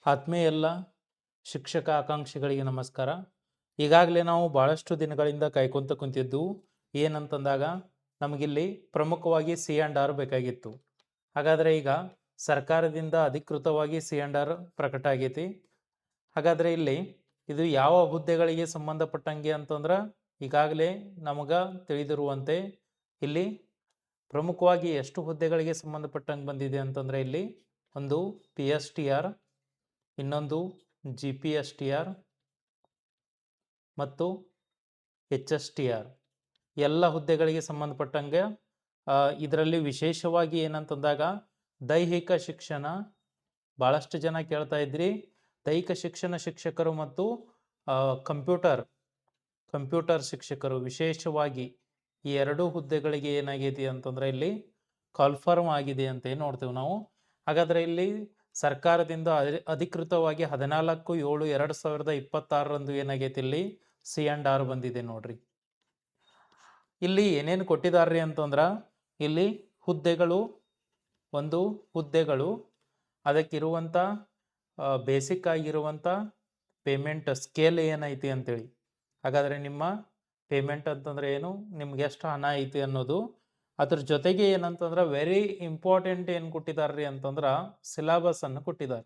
ಆತ್ಮೀಯ ಎಲ್ಲ ಶಿಕ್ಷಕ ಆಕಾಂಕ್ಷಿಗಳಿಗೆ ನಮಸ್ಕಾರ. ಈಗಾಗಲೇ ನಾವು ಭಾಳಷ್ಟು ದಿನಗಳಿಂದ ಕಾಯ್ಕೊಂತ ಕುಂತಿದ್ದು ಏನಂತಂದಾಗ ನಮಗಿಲ್ಲಿ ಪ್ರಮುಖವಾಗಿ ಸಿ ಆ್ಯಂಡ್ ಆರ್ ಬೇಕಾಗಿತ್ತು. ಹಾಗಾದರೆ ಈಗ ಸರ್ಕಾರದಿಂದ ಅಧಿಕೃತವಾಗಿ ಸಿ ಆ್ಯಂಡ್ ಆರ್ ಪ್ರಕಟ ಆಗೈತಿ. ಹಾಗಾದರೆ ಇಲ್ಲಿ ಇದು ಯಾವ ಹುದ್ದೆಗಳಿಗೆ ಸಂಬಂಧಪಟ್ಟಂಗೆ ಅಂತಂದ್ರೆ ಈಗಾಗಲೇ ನಮಗೆ ತಿಳಿದಿರುವಂತೆ ಇಲ್ಲಿ ಪ್ರಮುಖವಾಗಿ ಎಷ್ಟು ಹುದ್ದೆಗಳಿಗೆ ಸಂಬಂಧಪಟ್ಟಂಗೆ ಬಂದಿದೆ ಅಂತಂದರೆ ಇಲ್ಲಿ ಒಂದು PSTR, ಇನ್ನೊಂದು GPSTR ಮತ್ತು HSTR ಎಲ್ಲ ಹುದ್ದೆಗಳಿಗೆ ಸಂಬಂಧಪಟ್ಟಂಗೆ ಇದರಲ್ಲಿ ವಿಶೇಷವಾಗಿ ಏನಂತಂದಾಗ ದೈಹಿಕ ಶಿಕ್ಷಣ ಭಾಳಷ್ಟು ಜನ ಕೇಳ್ತಾ ಇದ್ರಿ. ದೈಹಿಕ ಶಿಕ್ಷಣ ಶಿಕ್ಷಕರು ಮತ್ತು ಕಂಪ್ಯೂಟರ್ ಶಿಕ್ಷಕರು ವಿಶೇಷವಾಗಿ ಈ ಎರಡೂ ಹುದ್ದೆಗಳಿಗೆ ಏನಾಗಿದೆ ಅಂತಂದ್ರೆ ಇಲ್ಲಿ ಕಾಲ್ಫರ್ಮ್ ಆಗಿದೆ ಅಂತ ನೋಡ್ತೇವೆ ನಾವು. ಹಾಗಾದ್ರೆ ಇಲ್ಲಿ ಸರ್ಕಾರದಿಂದ ಅಧಿಕೃತವಾಗಿ 14/7/2026 ಏನಾಗೈತಿ ಇಲ್ಲಿ ಸಿ ಆ್ಯಂಡ್ ಆರ್ ಬಂದಿದೆ ನೋಡ್ರಿ. ಇಲ್ಲಿ ಏನೇನು ಕೊಟ್ಟಿದಾರ್ರಿ ಅಂತಂದ್ರ ಇಲ್ಲಿ ಹುದ್ದೆಗಳು ಅದಕ್ಕಿರುವಂಥ ಬೇಸಿಕ್ ಆಗಿರುವಂಥ ಪೇಮೆಂಟ್ ಸ್ಕೇಲ್ ಏನೈತಿ ಅಂತೇಳಿ. ಹಾಗಾದರೆ ನಿಮ್ಮ ಪೇಮೆಂಟ್ ಅಂತಂದ್ರೆ ಏನು, ನಿಮ್ಗೆ ಎಷ್ಟು ಹಣ ಐತಿ ಅನ್ನೋದು. ಅದ್ರ ಜೊತೆಗೆ ಏನಂತಂದ್ರೆ ವೆರಿ ಇಂಪಾರ್ಟೆಂಟ್ ಏನು ಕೊಟ್ಟಿದಾರ್ರಿ ಅಂತಂದ್ರೆ ಸಿಲೆಬಸ್ಸನ್ನು ಕೊಟ್ಟಿದ್ದಾರೆ.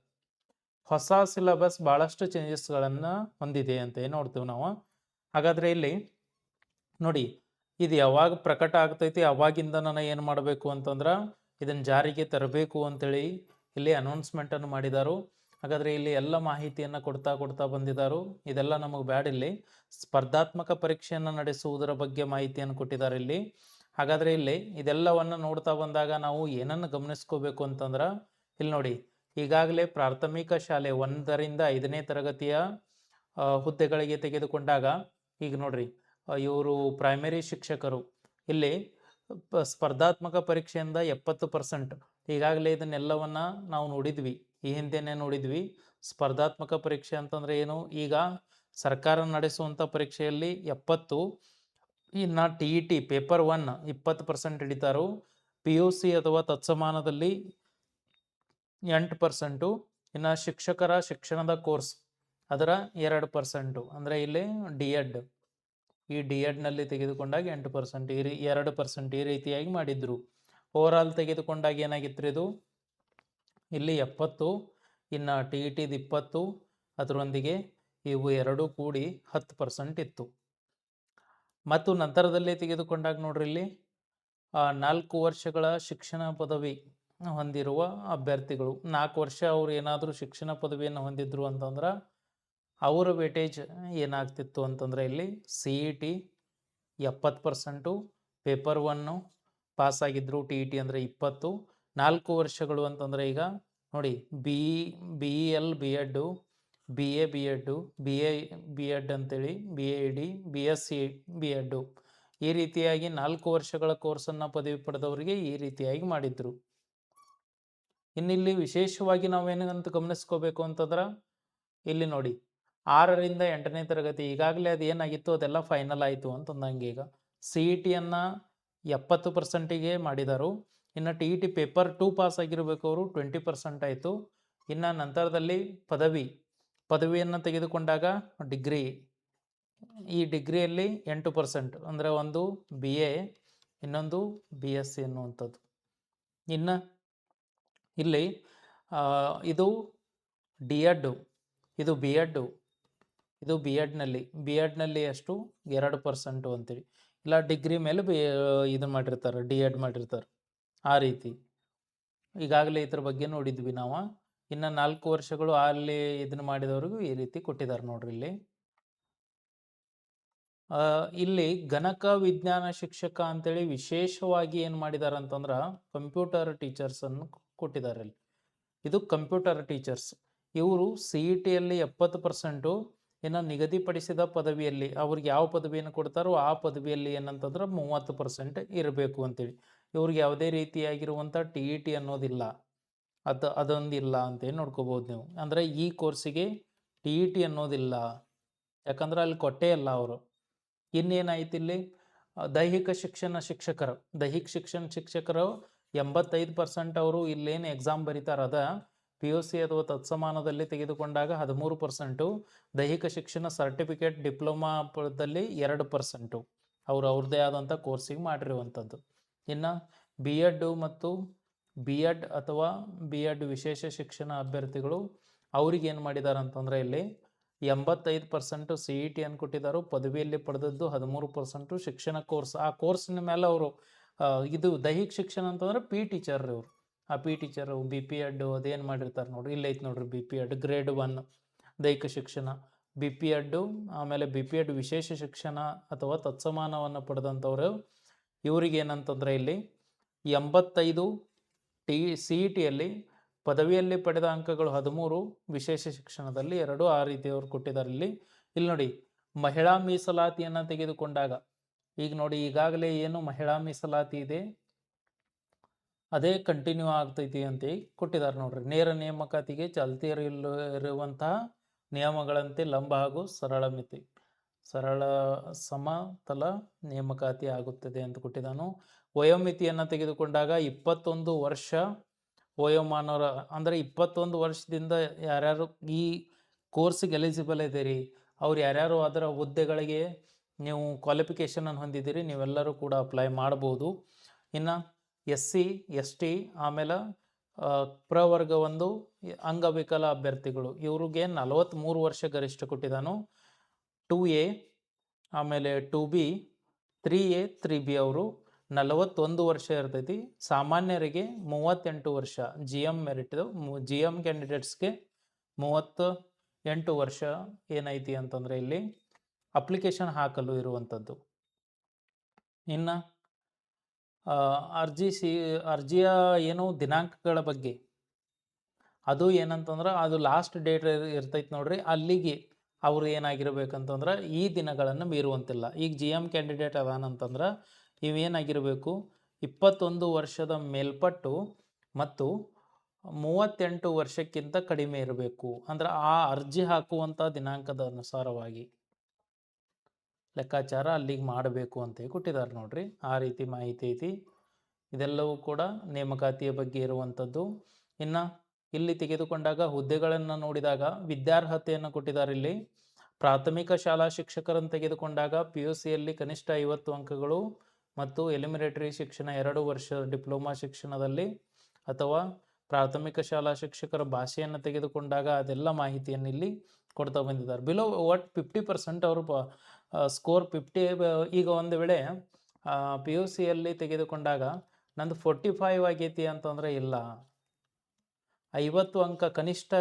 ಹೊಸ ಸಿಲೆಬಸ್ ಭಾಳಷ್ಟು ಚೇಂಜಸ್ಗಳನ್ನು ಹೊಂದಿದೆ ಅಂತ ನೋಡ್ತೀವಿ ನಾವು. ಹಾಗಾದರೆ ಇಲ್ಲಿ ನೋಡಿ, ಇದು ಯಾವಾಗ ಪ್ರಕಟ ಆಗ್ತೈತಿ ಅವಾಗಿಂದ ನಾನು ಏನು ಮಾಡಬೇಕು ಅಂತಂದ್ರೆ ಇದನ್ನು ಜಾರಿಗೆ ತರಬೇಕು ಅಂತೇಳಿ ಇಲ್ಲಿ ಅನೌನ್ಸ್ಮೆಂಟನ್ನು ಮಾಡಿದಾರು. ಹಾಗಾದರೆ ಇಲ್ಲಿ ಎಲ್ಲ ಮಾಹಿತಿಯನ್ನು ಕೊಡ್ತಾ ಬಂದಿದ್ದಾರು. ಇದೆಲ್ಲ ನಮಗೆ ಬ್ಯಾಡ. ಇಲ್ಲಿ ಸ್ಪರ್ಧಾತ್ಮಕ ಪರೀಕ್ಷೆಯನ್ನು ನಡೆಸುವುದರ ಬಗ್ಗೆ ಮಾಹಿತಿಯನ್ನು ಕೊಟ್ಟಿದ್ದಾರೆ ಇಲ್ಲಿ. ಹಾಗಾದರೆ ಇಲ್ಲಿ ಇದೆಲ್ಲವನ್ನು ನೋಡ್ತಾ ಬಂದಾಗ ನಾವು ಏನನ್ನು ಗಮನಿಸ್ಕೋಬೇಕು ಅಂತಂದ್ರೆ ಇಲ್ಲಿ ನೋಡಿ, ಈಗಾಗಲೇ ಪ್ರಾಥಮಿಕ ಶಾಲೆ 1ರಿಂದ 5ನೇ ತರಗತಿಯ ಹುದ್ದೆಗಳಿಗೆ ತೆಗೆದುಕೊಂಡಾಗ ಈಗ ನೋಡ್ರಿ, ಇವರು ಪ್ರೈಮರಿ ಶಿಕ್ಷಕರು ಇಲ್ಲಿ ಸ್ಪರ್ಧಾತ್ಮಕ ಪರೀಕ್ಷೆಯಿಂದ 70%. ಈಗಾಗಲೇ ಇದನ್ನೆಲ್ಲವನ್ನ ನಾವು ನೋಡಿದ್ವಿ, ಈ ಹಿಂದೆನೇ ನೋಡಿದ್ವಿ. ಸ್ಪರ್ಧಾತ್ಮಕ ಪರೀಕ್ಷೆ ಅಂತಂದ್ರೆ ಏನು, ಈಗ ಸರ್ಕಾರ ನಡೆಸುವಂಥ ಪರೀಕ್ಷೆಯಲ್ಲಿ 70, ಇನ್ನು TET ಪೇಪರ್ 1 20% ಹಿಡಿತಾರು. PUC ಅಥವಾ ತತ್ಸಮಾನದಲ್ಲಿ 8%, ಇನ್ನು ಶಿಕ್ಷಕರ ಶಿಕ್ಷಣದ ಕೋರ್ಸ್ ಅದರ 2%, ಅಂದರೆ ಇಲ್ಲಿ DED, ಈ DEDನಲ್ಲಿ ತೆಗೆದುಕೊಂಡಾಗ 8%, 2% ಈ ರೀತಿಯಾಗಿ ಮಾಡಿದ್ರು. ಓವರಾಲ್ ತೆಗೆದುಕೊಂಡಾಗ ಏನಾಗಿತ್ತು ಇದು ಇಲ್ಲಿ 70, ಇನ್ನು TETದು 20, ಅದರೊಂದಿಗೆ ಇವು ಎರಡೂ ಕೂಡಿ 10% ಇತ್ತು. ಮತ್ತು ನಂತರದಲ್ಲಿ ತೆಗೆದುಕೊಂಡಾಗ ನೋಡ್ರಿ, ಇಲ್ಲಿ 4 ವರ್ಷಗಳ ಶಿಕ್ಷಣ ಪದವಿ ಹೊಂದಿರುವ ಅಭ್ಯರ್ಥಿಗಳು, 4 ವರ್ಷ ಅವ್ರು ಏನಾದರೂ ಶಿಕ್ಷಣ ಪದವಿಯನ್ನು ಹೊಂದಿದ್ರು ಅಂತಂದ್ರೆ ಅವರ ವೇಟೇಜ್ ಏನಾಗ್ತಿತ್ತು ಅಂತಂದರೆ ಇಲ್ಲಿ CET 70%, ಪೇಪರ್ 1 ಪಾಸ್ ಆಗಿದ್ರು, TET ಅಂದರೆ 20. 4 ವರ್ಷಗಳು ಅಂತಂದರೆ ಈಗ ನೋಡಿ, BEL B.Ed, BA B.Ed, BA B.Ed ಅಂತೇಳಿ, BAD, BSc B.Ed ಈ ರೀತಿಯಾಗಿ 4 ವರ್ಷಗಳ ಕೋರ್ಸನ್ನು ಪದವಿ ಪಡೆದವರಿಗೆ ಈ ರೀತಿಯಾಗಿ ಮಾಡಿದ್ರು. ಇನ್ನಿಲ್ಲಿ ವಿಶೇಷವಾಗಿ ನಾವೇನಂತ ಗಮನಿಸ್ಕೋಬೇಕು ಅಂತಂದ್ರೆ ಇಲ್ಲಿ ನೋಡಿ, 6ರಿಂದ 8ನೇ ತರಗತಿ ಈಗಾಗಲೇ ಅದು ಏನಾಗಿತ್ತು ಅದೆಲ್ಲ ಫೈನಲ್ ಆಯಿತು ಅಂತಂದಂಗೆ ಈಗ CETಯನ್ನು 70%ಗೆ ಮಾಡಿದರು. ಇನ್ನು TET ಪೇಪರ್ 2 ಪಾಸ್ ಆಗಿರಬೇಕು ಅವರು 20% ಆಯಿತು. ಇನ್ನು ನಂತರದಲ್ಲಿ ಪದವಿಯನ್ನು ತೆಗೆದುಕೊಂಡಾಗ ಡಿಗ್ರಿ, ಈ ಡಿಗ್ರಿಯಲ್ಲಿ 8%, ಅಂದರೆ ಒಂದು BA, ಇನ್ನೊಂದು BSc ಅನ್ನುವಂಥದ್ದು. ಇನ್ನು ಇಲ್ಲಿ ಇದು DED, ಇದು B.Ed, ಇದು B.Edನಲ್ಲಿ ಎಷ್ಟು 2% ಅಂತೇಳಿ, ಇಲ್ಲ ಡಿಗ್ರಿ ಮೇಲೆ ಇದನ್ನು ಮಾಡಿರ್ತಾರೆ, DED ಮಾಡಿರ್ತಾರೆ ಆ ರೀತಿ. ಈಗಾಗಲೇ ಇದ್ರ ಬಗ್ಗೆ ನೋಡಿದ್ವಿ ನಾವು. ಇನ್ನು 4 ವರ್ಷಗಳು ಅಲ್ಲಿ ಇದನ್ನು ಮಾಡಿದವ್ರಿಗೂ ಈ ರೀತಿ ಕೊಟ್ಟಿದ್ದಾರೆ ನೋಡ್ರಿ. ಇಲ್ಲಿ ಗಣಕ ವಿಜ್ಞಾನ ಶಿಕ್ಷಕ ಅಂತೇಳಿ ವಿಶೇಷವಾಗಿ ಏನು ಮಾಡಿದ್ದಾರೆ ಅಂತಂದ್ರೆ ಕಂಪ್ಯೂಟರ್ ಟೀಚರ್ಸನ್ನು ಕೊಟ್ಟಿದ್ದಾರೆ. ಇದು ಕಂಪ್ಯೂಟರ್ ಟೀಚರ್ಸ್, ಇವರು CETಯಲ್ಲಿ 70%, ಇನ್ನು ನಿಗದಿಪಡಿಸಿದ ಪದವಿಯಲ್ಲಿ ಅವ್ರಿಗೆ ಯಾವ ಪದವಿಯನ್ನು ಕೊಡ್ತಾರೋ ಆ ಪದವಿಯಲ್ಲಿ ಏನಂತಂದ್ರೆ 30% ಇರಬೇಕು ಅಂತೇಳಿ. ಇವ್ರಿಗೆ ಯಾವುದೇ ರೀತಿಯಾಗಿರುವಂಥ TET ಅನ್ನೋದಿಲ್ಲ, ಅದೊಂದಿಲ್ಲ ಅಂತೇಳಿ ನೋಡ್ಕೋಬೋದು ನೀವು. ಅಂದರೆ ಈ ಕೋರ್ಸಿಗೆ TET ಅನ್ನೋದಿಲ್ಲ, ಯಾಕಂದ್ರೆ ಅಲ್ಲಿ ಕೊಟ್ಟೇ ಇಲ್ಲ ಅವರು. ಇನ್ನೇನಾಯ್ತು ಇಲ್ಲಿ ದೈಹಿಕ ಶಿಕ್ಷಣ ಶಿಕ್ಷಕರು 85% ಅವರು ಇಲ್ಲೇನು ಎಕ್ಸಾಮ್ ಬರೀತಾರೆ ಅದ PUC ಅಥವಾ ತತ್ಸಮಾನದಲ್ಲಿ ತೆಗೆದುಕೊಂಡಾಗ 13%, ದೈಹಿಕ ಶಿಕ್ಷಣ ಸರ್ಟಿಫಿಕೇಟ್ ಡಿಪ್ಲೊಮಾದಲ್ಲಿ 2%, ಅವ್ರದ್ದೇ ಆದಂಥ ಕೋರ್ಸಿಗೆ ಮಾಡಿರುವಂಥದ್ದು. ಇನ್ನು BEd ಮತ್ತು BEd ಅಥವಾ BEd ವಿಶೇಷ ಶಿಕ್ಷಣ ಅಭ್ಯರ್ಥಿಗಳು ಅವ್ರಿಗೆ ಏನು ಮಾಡಿದ್ದಾರೆ ಅಂತಂದರೆ ಇಲ್ಲಿ 85% CET ಅನ್ನು ಕೊಟ್ಟಿದ್ದಾರೆ. ಪದವಿಯಲ್ಲಿ ಪಡೆದದ್ದು 13% ಶಿಕ್ಷಣ ಕೋರ್ಸ್. ಆ ಕೋರ್ಸಿನ ಮೇಲೆ ಅವರು ಇದು ದೈಹಿಕ ಶಿಕ್ಷಣ ಅಂತಂದ್ರೆ ಟೀಚರ್ ಇವರು. ಆ ಟೀಚರು BPEd ಅದೇನು ಮಾಡಿರ್ತಾರೆ ನೋಡ್ರಿ, ಇಲ್ಲೈತೆ ನೋಡ್ರಿ BPEd ಗ್ರೇಡ್ 1 ದೈಹಿಕ ಶಿಕ್ಷಣ, BPEd ಆಮೇಲೆ BPEd ವಿಶೇಷ ಶಿಕ್ಷಣ ಅಥವಾ ತತ್ಸಮಾನವನ್ನು ಪಡೆದಂಥವ್ರು ಇವ್ರಿಗೆ ಏನಂತಂದ್ರೆ ಇಲ್ಲಿ 85 CETಯಲ್ಲಿ ಪದವಿಯಲ್ಲಿ ಪಡೆದ ಅಂಕಗಳು 13, ವಿಶೇಷ ಶಿಕ್ಷಣದಲ್ಲಿ 2, ಆ ರೀತಿ ಅವ್ರು ಕೊಟ್ಟಿದ್ದಾರೆ. ಇಲ್ಲಿ ನೋಡಿ ಮಹಿಳಾ ಮೀಸಲಾತಿಯನ್ನು ತೆಗೆದುಕೊಂಡಾಗ ಈಗ ನೋಡಿ ಈಗಾಗಲೇ ಏನು ಮಹಿಳಾ ಮೀಸಲಾತಿ ಇದೆ ಅದೇ ಕಂಟಿನ್ಯೂ ಆಗ್ತೈತಿ ಅಂತ ಕೊಟ್ಟಿದ್ದಾರೆ ನೋಡ್ರಿ. ನೇರ ನೇಮಕಾತಿಗೆ ಚಾಲ್ತಿಯಲ್ಲಿರುವಂತಹ ನಿಯಮಗಳಂತೆ ಲಂಬ ಹಾಗೂ ಸರಳ ಸಮತಲ ನೇಮಕಾತಿ ಆಗುತ್ತದೆ ಅಂತ ಕೊಟ್ಟಿದ್ದಾನು. ವಯೋಮಿತಿಯನ್ನು ತೆಗೆದುಕೊಂಡಾಗ 21 ವರ್ಷ ವಯೋಮಾನವರ ಅಂದರೆ 21 ವರ್ಷದಿಂದ ಯಾರ್ಯಾರು ಈ ಕೋರ್ಸಿಗೆ ಎಲಿಜಿಬಲ್ ಇದ್ದೀರಿ ಅವ್ರು ಯಾರ್ಯಾರು ಅದರ ಹುದ್ದೆಗಳಿಗೆ ನೀವು ಕ್ವಾಲಿಫಿಕೇಷನನ್ನು ಹೊಂದಿದ್ದೀರಿ ನೀವೆಲ್ಲರೂ ಕೂಡ ಅಪ್ಲೈ ಮಾಡ್ಬೋದು. ಇನ್ನು SC ST ಆಮೇಲೆ ಪ್ರವರ್ಗ 1 ಅಂಗವಿಕಲ ಅಭ್ಯರ್ಥಿಗಳು ಇವ್ರಿಗೆ 43 ವರ್ಷ ಗರಿಷ್ಠ ಕೊಟ್ಟಿದ್ದಾನು. 2A ಆಮೇಲೆ 2B 3A 3B ಅವರು 41 ವರ್ಷ ಇರ್ತೈತಿ. ಸಾಮಾನ್ಯರಿಗೆ 38 ವರ್ಷ, GM ಮೆರಿಟ್ GM ಕ್ಯಾಂಡಿಡೇಟ್ಸ್ಗೆ 38 ವರ್ಷ ಏನೈತಿ ಅಂತಂದರೆ ಇಲ್ಲಿ ಅಪ್ಲಿಕೇಶನ್ ಹಾಕಲು ಇರುವಂಥದ್ದು. ಇನ್ನು ಅರ್ಜಿಯ ಏನು ದಿನಾಂಕಗಳ ಬಗ್ಗೆ ಅದು ಏನಂತಂದ್ರೆ ಅದು ಲಾಸ್ಟ್ ಡೇಟ್ ಇರ್ತೈತಿ ನೋಡ್ರಿ, ಅಲ್ಲಿಗೆ ಅವರು ಏನಾಗಿರ್ಬೇಕಂತಂದ್ರೆ ಈ ದಿನಗಳನ್ನು ಮೀರುವಂತಿಲ್ಲ. ಈಗ GM ಕ್ಯಾಂಡಿಡೇಟ್ ಅದಾನಂತಂದ್ರೆ ಇವೇನಾಗಿರಬೇಕು 21 ವರ್ಷದ ಮೇಲ್ಪಟ್ಟು ಮತ್ತು 38 ವರ್ಷಕ್ಕಿಂತ ಕಡಿಮೆ ಇರಬೇಕು. ಅಂದ್ರೆ ಆ ಅರ್ಜಿ ಹಾಕುವಂಥ ದಿನಾಂಕದ ಅನುಸಾರವಾಗಿ ಲೆಕ್ಕಾಚಾರ ಅಲ್ಲಿಗೆ ಮಾಡಬೇಕು ಅಂತ ಕೊಟ್ಟಿದ್ದಾರೆ ನೋಡ್ರಿ. ಆ ರೀತಿ ಮಾಹಿತಿ ಐತಿ. ಇದೆಲ್ಲವೂ ಕೂಡ ನೇಮಕಾತಿಯ ಬಗ್ಗೆ ಇರುವಂಥದ್ದು. ಇನ್ನು ಇಲ್ಲಿ ತೆಗೆದುಕೊಂಡಾಗ ಹುದ್ದೆಗಳನ್ನು ನೋಡಿದಾಗ ವಿದ್ಯಾರ್ಹತೆಯನ್ನು ಕೊಟ್ಟಿದ್ದಾರೆ. ಇಲ್ಲಿ ಪ್ರಾಥಮಿಕ ಶಾಲಾ ಶಿಕ್ಷಕರನ್ನು ತೆಗೆದುಕೊಂಡಾಗ PUCಯಲ್ಲಿ ಕನಿಷ್ಠ 50 ಅಂಕಗಳು ಮತ್ತು ಎಲಿಮಿನೇಟರಿ ಶಿಕ್ಷಣ 2 ವರ್ಷ ಡಿಪ್ಲೊಮಾ ಶಿಕ್ಷಣದಲ್ಲಿ ಅಥವಾ ಪ್ರಾಥಮಿಕ ಶಾಲಾ ಶಿಕ್ಷಕರ ಭಾಷೆಯನ್ನು ತೆಗೆದುಕೊಂಡಾಗ ಅದೆಲ್ಲ ಮಾಹಿತಿಯನ್ನು ಇಲ್ಲಿ ಕೊಡ್ತಾ ಬಂದಿದ್ದಾರೆ. ಬಿಲೋ 50% ಅವರು ಸ್ಕೋರ್ 50. ಈಗ ಒಂದು ವೇಳೆ PUCಯಲ್ಲಿ ತೆಗೆದುಕೊಂಡಾಗ ನಂದು 45 ಆಗೈತಿ ಅಂತಂದರೆ ಇಲ್ಲ, 50 ಅಂಕ ಕನಿಷ್ಠ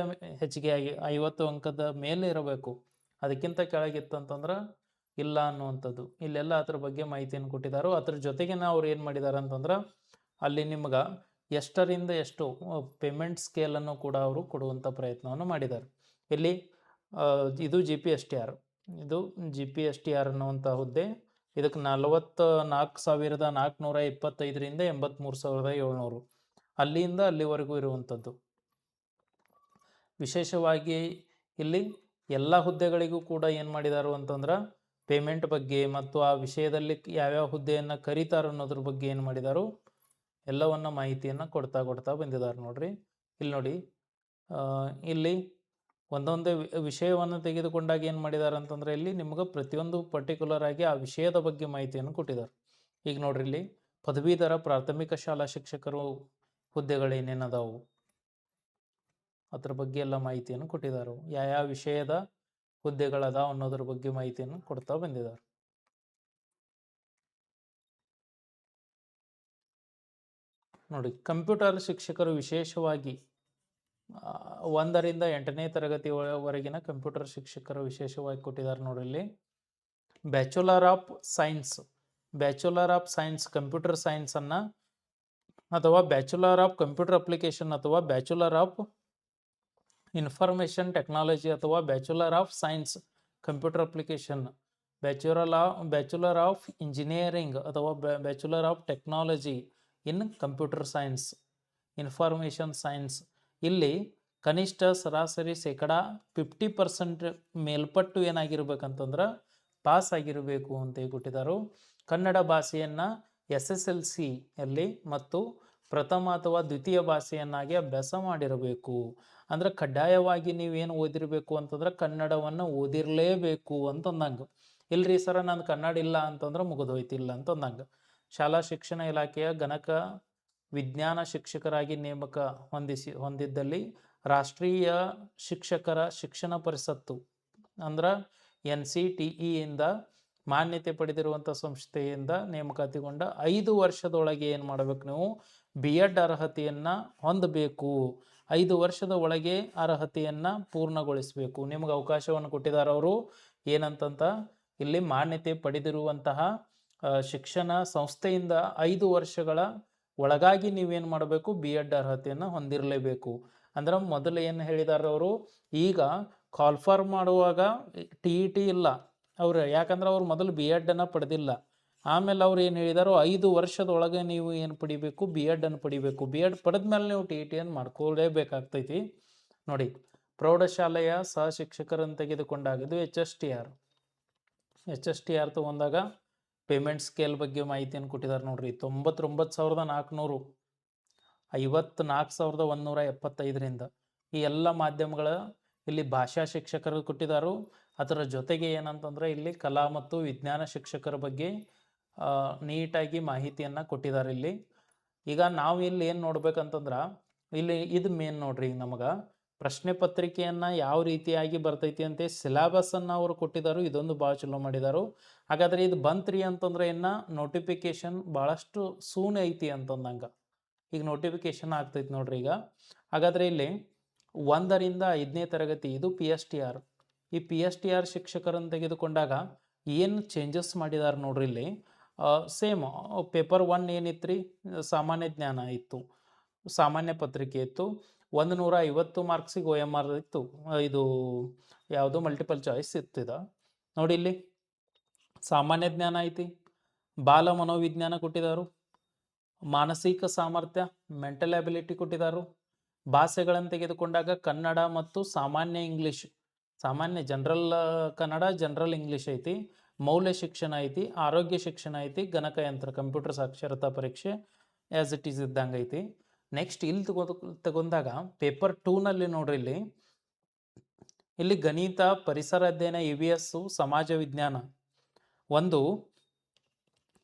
ಹೆಚ್ಚಿಗೆ ಆಗಿ 50 ಅಂಕದ ಮೇಲೆ ಇರಬೇಕು. ಅದಕ್ಕಿಂತ ಕೆಳಗಿತ್ತಂತಂದ್ರೆ ಇಲ್ಲ ಅನ್ನುವಂಥದ್ದು. ಇಲ್ಲೆಲ್ಲ ಅದ್ರ ಬಗ್ಗೆ ಮಾಹಿತಿಯನ್ನು ಕೊಟ್ಟಿದ್ದಾರೆ. ಅದ್ರ ಜೊತೆಗೆ ಅವ್ರು ಏನು ಮಾಡಿದ್ದಾರೆ ಅಂತಂದ್ರೆ ಅಲ್ಲಿ ನಿಮ್ಗೆ ಎಷ್ಟರಿಂದ ಎಷ್ಟು ಪೇಮೆಂಟ್ ಸ್ಕೇಲನ್ನು ಕೂಡ ಅವರು ಕೊಡುವಂಥ ಪ್ರಯತ್ನವನ್ನು ಮಾಡಿದ್ದಾರೆ. ಇಲ್ಲಿ ಇದು GPSTR, ಇದು GPSTR ಅನ್ನುವಂಥ ಹುದ್ದೆ. ಇದಕ್ಕೆ 44,425ರಿಂದ 83,700 ಅಲ್ಲಿಂದ ಅಲ್ಲಿವರೆಗೂ ಇರುವಂಥದ್ದು. ವಿಶೇಷವಾಗಿ ಇಲ್ಲಿ ಎಲ್ಲ ಹುದ್ದೆಗಳಿಗೂ ಕೂಡ ಏನು ಮಾಡಿದಾರು ಅಂತಂದ್ರೆ ಪೇಮೆಂಟ್ ಬಗ್ಗೆ ಮತ್ತು ಆ ವಿಷಯದಲ್ಲಿ ಯಾವ್ಯಾವ ಹುದ್ದೆಯನ್ನು ಕರೀತಾರ ಅನ್ನೋದ್ರ ಬಗ್ಗೆ ಏನು ಮಾಡಿದಾರು ಎಲ್ಲವನ್ನ ಮಾಹಿತಿಯನ್ನು ಕೊಡ್ತಾ ಬಂದಿದ್ದಾರೆ ನೋಡ್ರಿ. ಇಲ್ಲಿ ನೋಡಿ ಇಲ್ಲಿ ಒಂದೊಂದೇ ವಿಷಯವನ್ನು ತೆಗೆದುಕೊಂಡಾಗ ಏನು ಮಾಡಿದ್ದಾರೆ ಅಂತಂದರೆ ಇಲ್ಲಿ ನಿಮ್ಗೆ ಪ್ರತಿಯೊಂದು ಪರ್ಟಿಕ್ಯುಲರ್ ಆಗಿ ಆ ವಿಷಯದ ಬಗ್ಗೆ ಮಾಹಿತಿಯನ್ನು ಕೊಟ್ಟಿದ್ದಾರೆ. ಈಗ ನೋಡ್ರಿ ಇಲ್ಲಿ ಪದವೀಧರ ಪ್ರಾಥಮಿಕ ಶಾಲಾ ಶಿಕ್ಷಕರು ಹುದ್ದೆಗಳೇನೇನದಾವು ಅದ್ರ ಬಗ್ಗೆ ಎಲ್ಲ ಮಾಹಿತಿಯನ್ನು ಕೊಟ್ಟಿದ್ದಾರೆ. ಯಾವ ವಿಷಯದ ಹುದ್ದೆಗಳದಾವ ಅನ್ನೋದ್ರ ಬಗ್ಗೆ ಮಾಹಿತಿಯನ್ನು ಕೊಡ್ತಾ ಬಂದಿದ್ದಾರೆ. ನೋಡಿ ಕಂಪ್ಯೂಟರ್ ಶಿಕ್ಷಕರು ವಿಶೇಷವಾಗಿ 1ರಿಂದ 8ನೇ ತರಗತಿವರೆಗಿನ ಕಂಪ್ಯೂಟರ್ ಶಿಕ್ಷಕರು ವಿಶೇಷವಾಗಿ ಕೊಟ್ಟಿದ್ದಾರೆ ನೋಡಿ. ಇಲ್ಲಿ ಬ್ಯಾಚುಲರ್ ಆಫ್ ಸೈನ್ಸ್ ಕಂಪ್ಯೂಟರ್ ಸೈನ್ಸನ್ನು ಅಥವಾ ಬ್ಯಾಚುಲರ್ ಆಫ್ ಕಂಪ್ಯೂಟರ್ ಅಪ್ಲಿಕೇಶನ್ ಅಥವಾ ಬ್ಯಾಚುಲರ್ ಆಫ್ ಇನ್ಫಾರ್ಮೇಷನ್ ಟೆಕ್ನಾಲಜಿ ಅಥವಾ bachelor of science computer application, bachelor of engineering ಅಥವಾ bachelor of technology in computer science information science. ಇಲ್ಲಿ ಕನಿಷ್ಠ ಸರಾಸರಿ 50% ಮೇಲ್ಪಟ್ಟು ಏನಾಗಿರ್ಬೇಕಂತಂದ್ರೆ ಪಾಸ್ ಆಗಿರಬೇಕು ಅಂತ ಕೊಟ್ಟಿದ್ದಾರೆ. ಕನ್ನಡ ಭಾಷೆಯನ್ನು SSLCಯಲ್ಲಿ ಮತ್ತು ಪ್ರಥಮ ಅಥವಾ ದ್ವಿತೀಯ ಭಾಷೆಯನ್ನಾಗಿ ಅಭ್ಯಾಸ ಮಾಡಿರಬೇಕು. ಅಂದ್ರೆ ಕಡ್ಡಾಯವಾಗಿ ನೀವೇನು ಓದಿರಬೇಕು ಅಂತಂದ್ರೆ ಕನ್ನಡವನ್ನು ಓದಿರಲೇಬೇಕು ಅಂತಂದಂಗೆ. ಇಲ್ರಿ ಸರ ನಾನು ಕನ್ನಡ ಇಲ್ಲ ಅಂತಂದ್ರೆ ಮುಗಿದೋಯ್ತಿಲ್ಲ ಅಂತಂದಂಗೆ. ಶಾಲಾ ಶಿಕ್ಷಣ ಇಲಾಖೆಯ ಗಣಕ ವಿಜ್ಞಾನ ಶಿಕ್ಷಕರಾಗಿ ನೇಮಕ ಹೊಂದಿದ್ದಲ್ಲಿ ರಾಷ್ಟ್ರೀಯ ಶಿಕ್ಷಕರ ಶಿಕ್ಷಣ ಪರಿಷತ್ತು ಅಂದ್ರೆ NCTE ಇಂದ ಮಾನ್ಯತೆ ಪಡೆದಿರುವಂಥ ಸಂಸ್ಥೆಯಿಂದ ನೇಮಕಾತಿಗೊಂಡ 5 ವರ್ಷದೊಳಗೆ ಏನು ಮಾಡಬೇಕು, ನೀವು BEd ಅರ್ಹತೆಯನ್ನು ಹೊಂದಬೇಕು. 5 ವರ್ಷದ ಒಳಗೆ ಅರ್ಹತೆಯನ್ನು ಪೂರ್ಣಗೊಳಿಸಬೇಕು. ನಿಮಗೆ ಅವಕಾಶವನ್ನು ಕೊಟ್ಟಿದ್ದಾರೆ ಅವರು. ಏನಂತಂತ ಇಲ್ಲಿ ಮಾನ್ಯತೆ ಪಡೆದಿರುವಂತಹ ಶಿಕ್ಷಣ ಸಂಸ್ಥೆಯಿಂದ 5 ವರ್ಷಗಳ ಒಳಗಾಗಿ ನೀವೇನು ಮಾಡಬೇಕು, BEd ಅರ್ಹತೆಯನ್ನು ಹೊಂದಿರಲೇಬೇಕು. ಅಂದ್ರೆ ಮೊದಲು ಏನು ಹೇಳಿದಾರೆ ಅವರು, ಈಗ ಕಾಲ್ಫಾರ್ ಮಾಡುವಾಗ TET ಇಲ್ಲ ಅವ್ರು, ಯಾಕಂದ್ರೆ ಅವ್ರು ಮೊದಲು BEd ಅನ್ನು ಪಡೆದಿಲ್ಲ. ಆಮೇಲೆ ಅವ್ರು ಏನು ಹೇಳಿದಾರೋ 5 ವರ್ಷದೊಳಗೆ ನೀವು ಏನು ಪಡಿಬೇಕು, BEd ಅನ್ನು ಪಡಿಬೇಕು. BEd ಪಡೆದ ಮೇಲೆ ನೀವು TET ಅನ್ನು ಮಾಡ್ಕೊಳ್ಳೇಬೇಕಾಗ್ತೈತಿ. ನೋಡಿ, ಪ್ರೌಢಶಾಲೆಯ ಸಹ ಶಿಕ್ಷಕರನ್ನು ತೆಗೆದುಕೊಂಡಾಗ ಇದು HSTR ತಗೊಂಡಾಗ ಪೇಮೆಂಟ್ ಸ್ಕೇಲ್ ಬಗ್ಗೆ ಮಾಹಿತಿಯನ್ನು ಕೊಟ್ಟಿದ್ದಾರೆ ನೋಡ್ರಿ. 99,400 54,175ರಿಂದ ಈ ಎಲ್ಲ ಮಾಧ್ಯಮಗಳ ಇಲ್ಲಿ ಭಾಷಾ ಶಿಕ್ಷಕರು ಕೊಟ್ಟಿದ್ದಾರೆ. ಅದರ ಜೊತೆಗೆ ಏನಂತಂದ್ರೆ ಇಲ್ಲಿ ಕಲಾ ಮತ್ತು ವಿಜ್ಞಾನ ಶಿಕ್ಷಕರ ಬಗ್ಗೆ ನೀಟಾಗಿ ಮಾಹಿತಿಯನ್ನು ಕೊಟ್ಟಿದ್ದಾರೆ ಇಲ್ಲಿ. ಈಗ ನಾವು ಇಲ್ಲಿ ಏನು ನೋಡ್ಬೇಕಂತಂದ್ರೆ ಇಲ್ಲಿ ಇದು ಮೇನ್ ನೋಡ್ರಿ, ನಮಗೆ ಪ್ರಶ್ನೆ ಪತ್ರಿಕೆಯನ್ನು ಯಾವ ರೀತಿಯಾಗಿ ಬರ್ತೈತಿ ಅಂತ ಸಿಲೆಬಸ್ಸನ್ನು ಅವರು ಕೊಟ್ಟಿದ್ದಾರೆ. ಇದೊಂದು ಭಾಳ ಚಲೋ ಮಾಡಿದಾರು. ಹಾಗಾದ್ರೆ ಇದು ಬಂತ್ರಿ ಅಂತಂದ್ರೆ ನೋಟಿಫಿಕೇಶನ್ ಭಾಳಷ್ಟು ಸೂನ್ ಐತಿ ಅಂತಂದಂಗೆ. ಈಗ ನೋಟಿಫಿಕೇಶನ್ ಆಗ್ತೈತಿ ನೋಡ್ರಿ ಈಗ. ಹಾಗಾದ್ರೆ ಇಲ್ಲಿ 1ರಿಂದ 5ನೇ ತರಗತಿ ಇದು PSTR. ಈ PSTR ಶಿಕ್ಷಕರನ್ನು ತೆಗೆದುಕೊಂಡಾಗ ಏನು ಚೇಂಜಸ್ ಮಾಡಿದಾರೆ ನೋಡ್ರಿ ಇಲ್ಲಿ. ಸೇಮ್ ಪೇಪರ್ 1 ಏನಿತ್ತು ರೀ, ಸಾಮಾನ್ಯ ಜ್ಞಾನ ಇತ್ತು, ಸಾಮಾನ್ಯ ಪತ್ರಿಕೆ ಇತ್ತು. 150 ಮಾರ್ಕ್ಸಿಗೆ OMR ಇತ್ತು. ಇದು ಯಾವುದು ಮಲ್ಟಿಪಲ್ ಚಾಯ್ಸ್ ಇತ್ತಿದ ನೋಡಿ. ಇಲ್ಲಿ ಸಾಮಾನ್ಯ ಜ್ಞಾನ ಐತಿ, ಬಾಲ ಮನೋವಿಜ್ಞಾನ ಕೊಟ್ಟಿದ್ದಾರೆ, ಮಾನಸಿಕ ಸಾಮರ್ಥ್ಯ ಮೆಂಟಲ್ ಅಬಿಲಿಟಿ ಕೊಟ್ಟಿದ್ದಾರೆ. ಭಾಷೆಗಳನ್ನು ತೆಗೆದುಕೊಂಡಾಗ ಕನ್ನಡ ಮತ್ತು ಸಾಮಾನ್ಯ ಇಂಗ್ಲೀಷ್, ಸಾಮಾನ್ಯ ಜನರಲ್ ಕನ್ನಡ, ಜನರಲ್ ಇಂಗ್ಲೀಷ್ ಐತಿ. ಮೌಲ್ಯ ಶಿಕ್ಷಣ ಐತಿ, ಆರೋಗ್ಯ ಶಿಕ್ಷಣ ಐತಿ, ಗಣಕಯಂತ್ರ ಕಂಪ್ಯೂಟರ್ ಸಾಕ್ಷರತಾ ಪರೀಕ್ಷೆ ಆ್ಯಸ್ ಇಟ್ ಈಸ್ ಇದ್ದಂಗೆ ಐತಿ. ನೆಕ್ಸ್ಟ್ ಇಲ್ಲಿ ತಗೊಂಡಾಗ ಪೇಪರ್ 2ನಲ್ಲಿ ನೋಡ್ರಿ, ಇಲ್ಲಿ ಗಣಿತ, ಪರಿಸರ ಅಧ್ಯಯನ, EVS, ಸಮಾಜ ವಿಜ್ಞಾನ ಒಂದು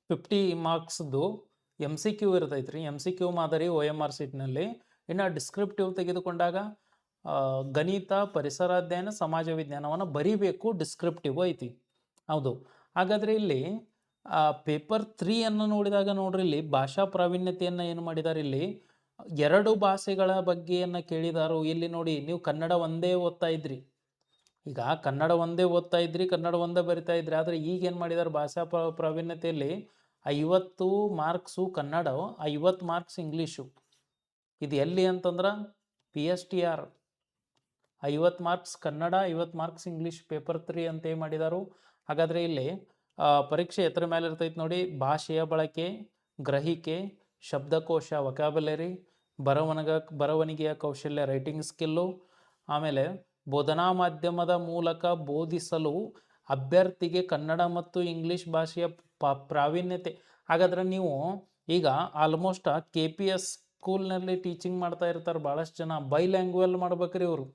50 ಮಾರ್ಕ್ಸ್ದು MCQ ಇರ್ತೈತೆ ರೀ. MCQ ಮಾದರಿ OMR ಸೀಟ್ನಲ್ಲಿ. ಇನ್ನು ಡಿಸ್ಕ್ರಿಪ್ಟಿವ್ ತೆಗೆದುಕೊಂಡಾಗ ಗಣಿತ, ಪರಿಸರ ಅಧ್ಯಯನ, ಸಮಾಜ ವಿಜ್ಞಾನವನ್ನು ಬರೀಬೇಕು, ಡಿಸ್ಕ್ರಿಪ್ಟಿವ್ ಐತಿ. ಹೌದು. ಹಾಗಾದರೆ ಇಲ್ಲಿ ಪೇಪರ್ 3 ನೋಡಿದಾಗ ನೋಡ್ರಿ, ಇಲ್ಲಿ ಭಾಷಾ ಪ್ರಾವೀಣ್ಯತೆಯನ್ನು ಏನು ಮಾಡಿದ್ದಾರೆ, ಇಲ್ಲಿ 2 ಭಾಷೆಗಳ ಬಗ್ಗೆಯನ್ನು ಕೇಳಿದಾರು. ಇಲ್ಲಿ ನೋಡಿ, ನೀವು ಕನ್ನಡ ಒಂದೇ ಓದ್ತಾ ಇದ್ರಿ, ಈಗ ಕನ್ನಡ ಒಂದೇ ಓದ್ತಾ ಇದ್ರಿ, ಕನ್ನಡ ಒಂದೇ ಬರಿತಾ ಇದ್ರಿ. ಆದರೆ ಈಗ ಏನು ಮಾಡಿದ್ದಾರೆ, ಭಾಷಾ ಪ್ರಾವೀಣ್ಯತೆಯಲ್ಲಿ 50 ಮಾರ್ಕ್ಸು ಕನ್ನಡ, 50 ಮಾರ್ಕ್ಸ್ ಇಂಗ್ಲೀಷು. ಇದು ಎಲ್ಲಿ ಅಂತಂದ್ರೆ PSTR 50 marks Kannada, 50 marks English paper 3 ಅಂತ ಏನು ಮಾಡಿದಾರು. ಹಾಗಾದರೆ ಇಲ್ಲಿ ಪರೀಕ್ಷೆ ಎತ್ತರ ಮೇಲೆ ಇರ್ತೈತೆ ನೋಡಿ. ಭಾಷೆಯ ಬಳಕೆ, ಗ್ರಹಿಕೆ, ಶಬ್ದಕೋಶ ವೊಕ್ಯಾಬುಲರಿ, ಬರವಣಿಗೆಯ ಕೌಶಲ್ಯ ರೈಟಿಂಗ್ ಸ್ಕಿಲ್ಲು, ಆಮೇಲೆ ಬೋಧನಾ ಮಾಧ್ಯಮದ ಮೂಲಕ ಬೋಧಿಸಲು ಅಭ್ಯರ್ಥಿಗೆ ಕನ್ನಡ ಮತ್ತು ಇಂಗ್ಲೀಷ್ ಭಾಷೆಯ ಪ್ರಾವೀಣ್ಯತೆ. ಹಾಗಾದ್ರೆ ನೀವು ಈಗ ಆಲ್ಮೋಸ್ಟ್ KPS ಸ್ಕೂಲ್ನಲ್ಲಿ ಟೀಚಿಂಗ್ ಮಾಡ್ತಾ ಇರ್ತಾರೆ ಭಾಳಷ್ಟು ಜನ. ಬೈಲ್ಯಾಂಗ್ವೇಜ್ ಮಾಡ್ಬೇಕ್ರಿ ಇವರು.